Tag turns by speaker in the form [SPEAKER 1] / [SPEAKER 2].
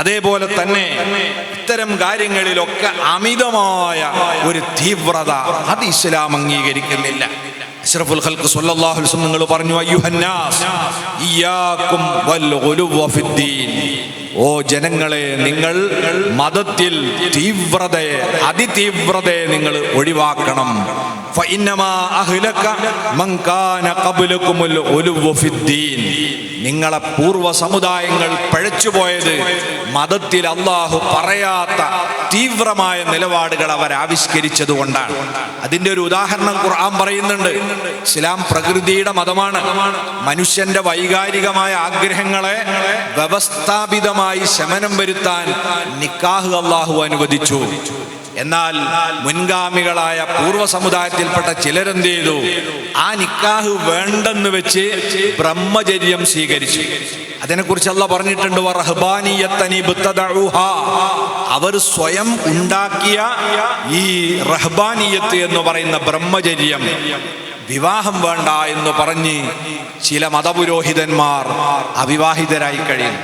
[SPEAKER 1] അതേപോലെ തന്നെ ഇത്തരം കാര്യങ്ങളിലൊക്കെ അമിതമായ ഒരു തീവ്രത അത് ഇസ്ലാം അംഗീകരിക്കുന്നില്ല. അഷ്റഫുൽ ഖൽഖ് സ്വല്ലല്ലാഹു അലൈഹി വസല്ലം നിങ്ങൾ പറഞ്ഞു, അയ്യുഹന്നാസ് ഇയ്യാകും വൽ ഗുലുവ ഫിദ്ദീൻ. ഓ ജനങ്ങളെ, നിങ്ങൾ മതത്തിൽ തീവ്രതയെ, അതിതീവ്രതയെ നിങ്ങൾ ഒഴിവാക്കണം. ഫഇന്നമാ അഹ്ലക മൻ കാന ഖബ്ലകുമുൽ ഗുലുവ ഫിദ്ദീൻ. നിങ്ങളെ പൂർവ്വ സമുദായങ്ങൾ പഴച്ചുപോയത് മതത്തിൽ അള്ളാഹു പറയാത്ത തീവ്രമായ നിലപാടുകൾ അവർ ആവിഷ്കരിച്ചത് കൊണ്ടാണ്. അതിൻ്റെ ഒരു ഉദാഹരണം ഖുർആൻ പറയുന്നുണ്ട്. ഇസ്ലാം പ്രകൃതിയുടെ മതമാണ്. മനുഷ്യന്റെ വൈകാരികമായ ആഗ്രഹങ്ങളെ വ്യവസ്ഥാപിതമായി ശമനം വരുത്താൻ നിക്കാഹ് അള്ളാഹു അനുവദിച്ചു. എന്നാൽ മുൻഗാമികളായ പൂർവ്വ സമുദായത്തിൽപ്പെട്ട ചിലരെന്ത് ചെയ്തു? ആ നിക്കാഹ് വേണ്ടെന്ന് വെച്ച് ബ്രഹ്മചര്യം സ്വീകരിച്ചു. അതിനെക്കുറിച്ച് അല്ലാഹ് പറഞ്ഞിട്ടുണ്ട്, വറഹ്ബാനിയത്തൻ ഇബ്തദഉഹാ. അവർ സ്വയം ഉണ്ടാക്കിയ ഈ റഹ്ബാനിയത്ത് എന്ന് പറയുന്ന ബ്രഹ്മചര്യം, വിവാഹം വേണ്ട എന്ന് പറഞ്ഞ് ചില മതപുരോഹിതന്മാർ അവിവാഹിതരായി കഴിയും.